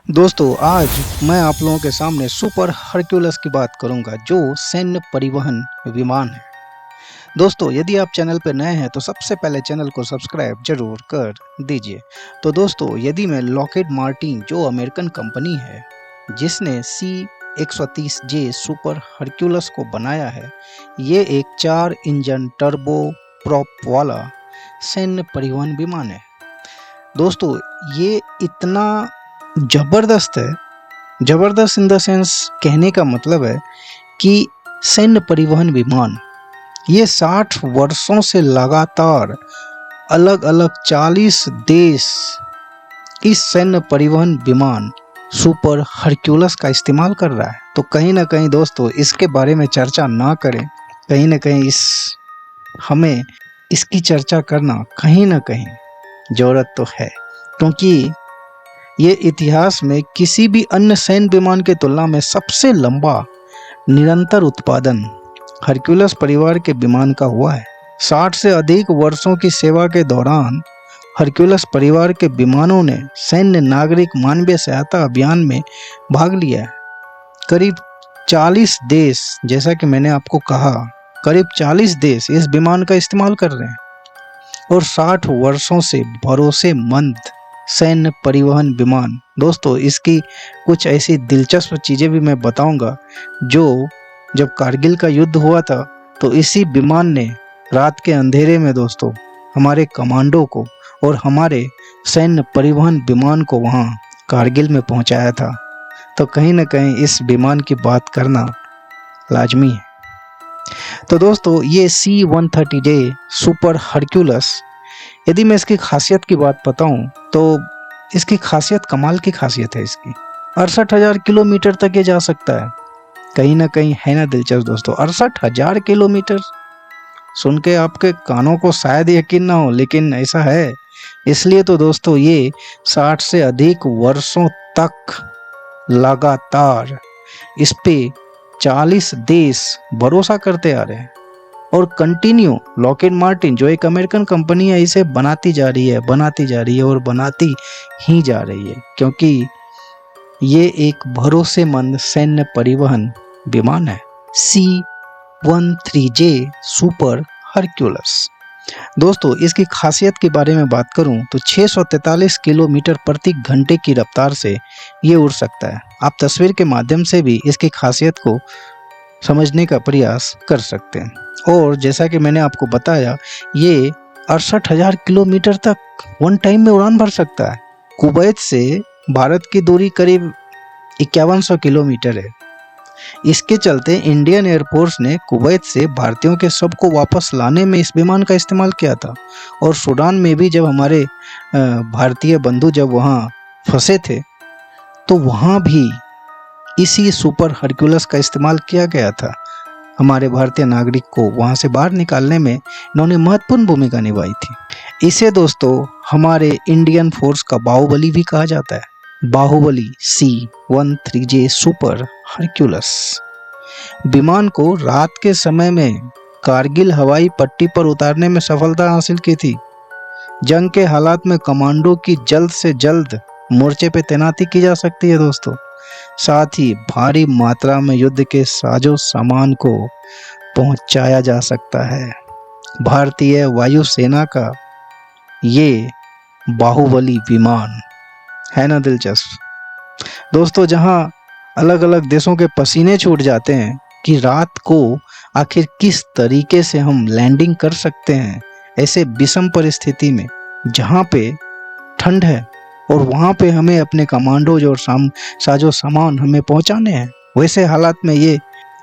दोस्तों आज मैं आप लोगों के सामने सुपर हरक्यूलस की बात करूंगा जो सैन्य परिवहन विमान है। दोस्तों यदि आप चैनल पर नए हैं तो सबसे पहले चैनल को सब्सक्राइब जरूर कर दीजिए। तो दोस्तों यदि मैं लॉकहीड मार्टिन जो अमेरिकन कंपनी है जिसने C-130J सुपर हरक्यूलस को बनाया है, ये एक 4 इंजन टर्बो प्रॉप वाला सैन्य परिवहन विमान है। दोस्तों ये इतना जबरदस्त है, जबरदस्त इन द सेंस कहने का मतलब है कि सैन्य परिवहन विमान ये 60 वर्षों से लगातार अलग अलग 40 देश इस सैन्य परिवहन विमान सुपर हरक्यूलस का इस्तेमाल कर रहा है। तो कहीं ना कहीं दोस्तों इसके बारे में चर्चा ना करें, कहीं ना कहीं हमें इसकी चर्चा करना कहीं ना कहीं जरूरत तो है, क्योंकि ये इतिहास में किसी भी अन्य सैन्य विमान के तुलना में सबसे लंबा निरंतर उत्पादन हरक्यूलस परिवार के विमान का हुआ है। 60 से अधिक वर्षों की सेवा के दौरान हरक्यूलस परिवार के विमानों ने सैन्य नागरिक मानवीय सहायता अभियान में भाग लिया है। करीब 40 देश, जैसा कि मैंने आपको कहा, करीब 40 देश इस विमान का इस्तेमाल कर रहे हैं और 60 वर्षों से भरोसेमंद सैन्य परिवहन विमान। दोस्तों इसकी कुछ ऐसी दिलचस्प चीज़ें भी मैं बताऊंगा। जब कारगिल का युद्ध हुआ था तो इसी विमान ने रात के अंधेरे में दोस्तों हमारे कमांडो को और हमारे सैन्य परिवहन विमान को वहां कारगिल में पहुंचाया था। तो कहीं ना कहीं इस विमान की बात करना लाजमी है। तो दोस्तों ये C-130J सुपर हरक्यूलस, यदि मैं इसकी खासियत की बात बताऊं तो इसकी खासियत कमाल की खासियत है। इसकी 68,000 किलोमीटर तक ये जा सकता है। कहीं ना कहीं है ना दिलचस्प दोस्तों, 68,000 किलोमीटर सुन के आपके कानों को शायद यकीन ना हो, लेकिन ऐसा है। इसलिए तो दोस्तों ये 60 से अधिक वर्षों तक लगातार इस पे 40 देश भरोसा करते आ रहे हैं और कंटिन्यू लॉकहीड मार्टिन जो एक अमेरिकन कंपनी है इसे बनाती जा रही है, बनाती जा रही है और बनाती ही जा रही है, क्योंकि ये एक भरोसेमंद सैन्य परिवहन विमान है C-13J सुपर हरक्यूलस। दोस्तों इसकी खासियत के बारे में बात करूं तो 643 किलोमीटर प्रति घंटे की रफ्तार से ये उड़ सकता है। आप तस्वीर के माध्यम से भी इसकी खासियत को समझने का प्रयास कर सकते हैं। और जैसा कि मैंने आपको बताया, ये 68,000 किलोमीटर तक वन टाइम में उड़ान भर सकता है। कुवैत से भारत की दूरी करीब 5100 किलोमीटर है। इसके चलते इंडियन एयरफोर्स ने कुवैत से भारतीयों के शव को वापस लाने में इस विमान का इस्तेमाल किया था। और सूडान में भी जब हमारे भारतीय बंधु जब वहाँ फंसे थे तो वहाँ भी इसी सुपर हरक्यूलस का इस्तेमाल किया गया था। हमारे भारतीय नागरिक को वहां से बाहर निकालने में इन्होंने महत्वपूर्ण भूमिका निभाई थी। इसे दोस्तों हमारे इंडियन फोर्स का बाहुबली भी कहा जाता है। बाहुबली C-13J सुपर हरक्यूलस विमान को रात के समय में कारगिल हवाई पट्टी पर उतारने में सफलता हासिल की थी। जंग के हालात में कमांडो की जल्द से जल्द मोर्चे पे तैनाती की जा सकती है दोस्तों। साथ ही भारी मात्रा में युद्ध के साजो सामान को पहुंचाया जा सकता है। भारतीय वायुसेना का ये बाहुबली विमान है ना दिलचस्प। दोस्तों जहां अलग अलग देशों के पसीने छूट जाते हैं कि रात को आखिर किस तरीके से हम लैंडिंग कर सकते हैं ऐसे विषम परिस्थिति में, जहां पे ठंड है और वहाँ पे हमें अपने कमांडोज और साजो सामान हमें पहुँचाने हैं, वैसे हालात में ये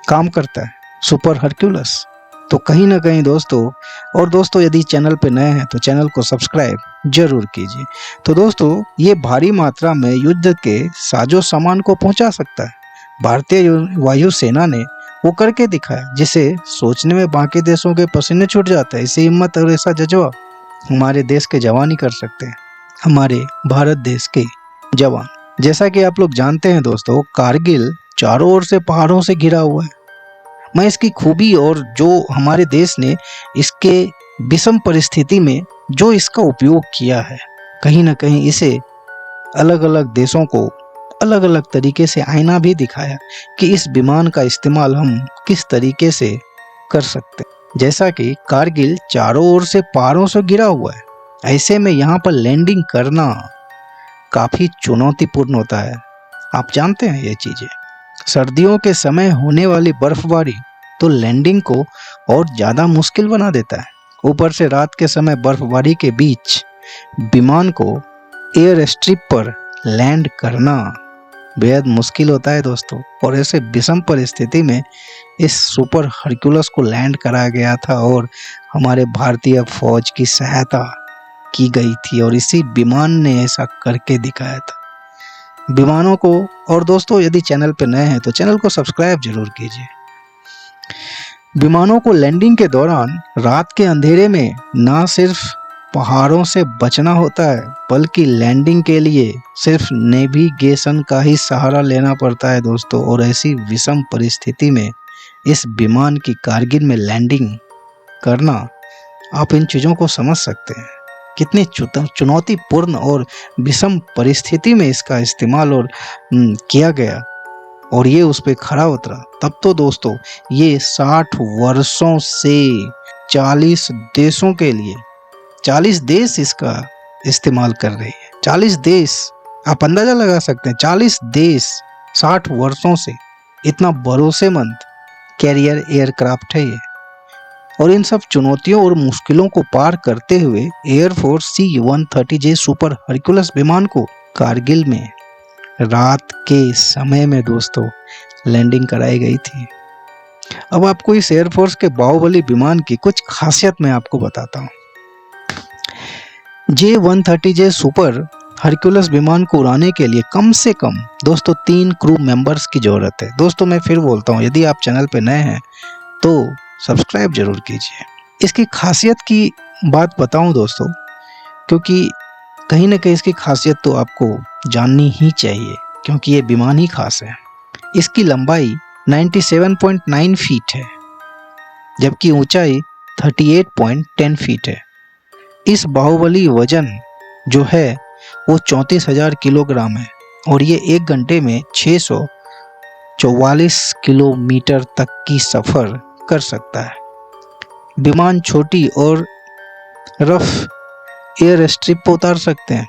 काम करता है सुपर हरक्यूलस। तो कहीं ना कहीं दोस्तों यदि चैनल पे नए हैं तो चैनल को सब्सक्राइब जरूर कीजिए। तो दोस्तों ये भारी मात्रा में युद्ध के साजो सामान को पहुँचा सकता है। भारतीय वायुसेना ने वो करके दिखाया जिसे सोचने में बाकी देशों के पसीने छूट जाते हैं। ऐसी हिम्मत और ऐसा जज्बा हमारे देश के जवान ही कर सकते हैं, हमारे भारत देश के जवान। जैसा कि आप लोग जानते हैं दोस्तों, कारगिल चारों ओर से पहाड़ों से घिरा हुआ है। मैं इसकी खूबी और जो हमारे देश ने इसके विषम परिस्थिति में जो इसका उपयोग किया है, कहीं ना कहीं इसे अलग अलग देशों को अलग अलग तरीके से आईना भी दिखाया कि इस विमान का इस्तेमाल हम किस तरीके से कर सकते हैं। जैसा कि कारगिल चारों ओर से पहाड़ों से घिरा हुआ है, ऐसे में यहाँ पर लैंडिंग करना काफी चुनौतीपूर्ण होता है। आप जानते हैं ये चीजें। सर्दियों के समय होने वाली बर्फबारी तो लैंडिंग को और ज्यादा मुश्किल बना देता है। ऊपर से रात के समय बर्फबारी के बीच विमान को एयर स्ट्रिप पर लैंड करना बेहद मुश्किल होता है दोस्तों। और ऐसे विषम परिस्थिति में इस सुपर हरक्यूलस को लैंड कराया गया था और हमारे भारतीय फौज की सहायता की गई थी और इसी विमान ने ऐसा करके दिखाया था। विमानों को, और दोस्तों यदि चैनल पर नए हैं तो चैनल को सब्सक्राइब जरूर कीजिए। विमानों को लैंडिंग के दौरान रात के अंधेरे में ना सिर्फ पहाड़ों से बचना होता है बल्कि लैंडिंग के लिए सिर्फ नेविगेशन का ही सहारा लेना पड़ता है दोस्तों। और ऐसी विषम परिस्थिति में इस विमान की कारगिल में लैंडिंग करना, आप इन चीज़ों को समझ सकते हैं कितनी चुनौतीपूर्ण और विषम परिस्थिति में इसका इस्तेमाल और किया गया और ये उस पर खरा उतरा। तब तो दोस्तों ये 60 वर्षों से 40 देशों के लिए 40 देश इसका इस्तेमाल कर रहे हैं। 40 देश, आप अंदाजा लगा सकते हैं, 40 देश 60 वर्षों से। इतना भरोसेमंद कैरियर एयरक्राफ्ट है ये। और इन सब चुनौतियों और मुश्किलों को पार करते हुए एयरफोर्स C-130J सुपर हरक्यूलस विमान को कारगिल में रात के समय में दोस्तों लैंडिंग कराई गई थी। अब आपको इस एयरफोर्स के बाहुबली विमान की कुछ खासियत मैं आपको बताता हूँ। J-130J सुपर हरक्यूलस विमान को उड़ाने के लिए कम से कम दोस्तों 3 क्रू मेंबर्स की जरूरत है। दोस्तों मैं फिर बोलता हूँ, यदि आप चैनल पे नए हैं तो सब्सक्राइब जरूर कीजिए। इसकी खासियत की बात बताऊं दोस्तों, क्योंकि कहीं ना कहीं इसकी खासियत तो आपको जाननी ही चाहिए क्योंकि ये विमान ही खास है। इसकी लंबाई 97.9 फीट है जबकि ऊंचाई 38.10 फीट है। इस बाहुबली वजन जो है वो 34,000 किलोग्राम है और ये 1 घंटे में 644 किलोमीटर तक की सफर कर सकता है। विमान छोटी और रफ एयर स्ट्रिप पर उतार सकते हैं,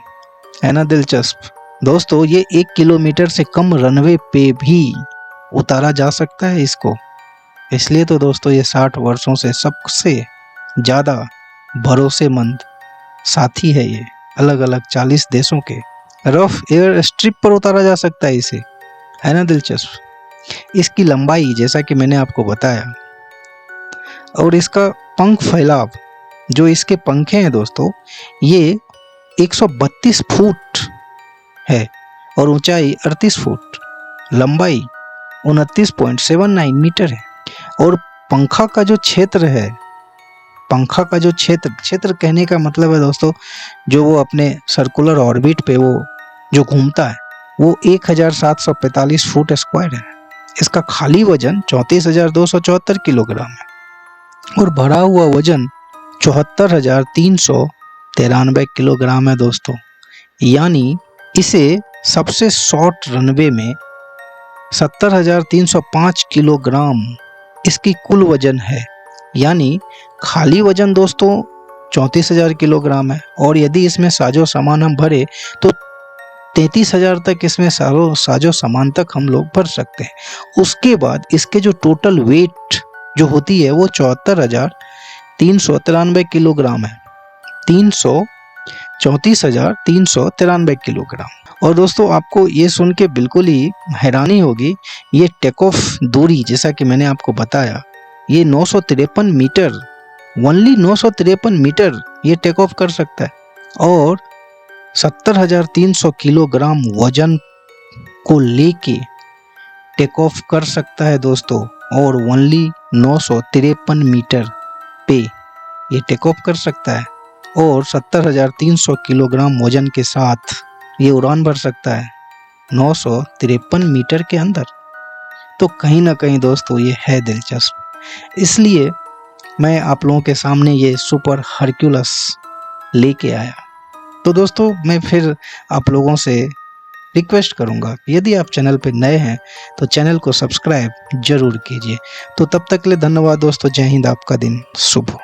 है ना दिलचस्प दोस्तों। ये 1 किलोमीटर से कम रनवे पे भी उतारा जा सकता है इसको। इसलिए तो दोस्तों ये 60 वर्षों से सबसे ज़्यादा भरोसेमंद साथी है ये। अलग अलग 40 देशों के रफ एयर स्ट्रिप पर उतारा जा सकता है इसे, है ना दिलचस्प। इसकी लंबाई जैसा कि मैंने आपको बताया और इसका पंख फैलाव, जो इसके पंखे हैं दोस्तों, ये 132 फुट है और ऊंचाई 38 फुट, लंबाई 29.79 मीटर है। और पंखा का जो क्षेत्र है, पंखा का जो क्षेत्र कहने का मतलब है दोस्तों, जो वो अपने सर्कुलर ऑर्बिट पे वो जो घूमता है वो 1745 फुट स्क्वायर है। इसका खाली वजन 34,274 किलोग्राम है और भरा हुआ वजन 74,393 किलोग्राम है दोस्तों। यानी इसे सबसे शॉर्ट रनवे में 70,305 किलोग्राम इसकी कुल वजन है। यानी खाली वजन दोस्तों 34,000 किलोग्राम है और यदि इसमें साजो सामान हम भरे तो 33,000 तक इसमें साजो सामान तक हम लोग भर सकते हैं। उसके बाद इसके जो टोटल वेट जो होती है वो 74,393 किलोग्राम है, 34,393 किलोग्राम। और दोस्तों आपको ये सुन के बिल्कुल ही हैरानी होगी, ये टेक ऑफ दूरी जैसा कि मैंने आपको बताया ये 953 मीटर, ओनली 953 मीटर ये टेक ऑफ कर सकता है और 70,300 किलोग्राम वजन को लेके टेक ऑफ कर सकता है दोस्तों। और ओनली 953 मीटर पे ये टेक ऑफ कर सकता है और 70,300 किलोग्राम वजन के साथ ये उड़ान भर सकता है 953 मीटर के अंदर। तो कहीं ना कहीं दोस्तों ये है दिलचस्प, इसलिए मैं आप लोगों के सामने ये सुपर हरक्यूलस लेके आया। तो दोस्तों मैं फिर आप लोगों से रिक्वेस्ट करूंगा यदि आप चैनल पर नए हैं तो चैनल को सब्सक्राइब जरूर कीजिए। तो तब तक के लिए धन्यवाद दोस्तों। जय हिंद। आपका दिन शुभ हो।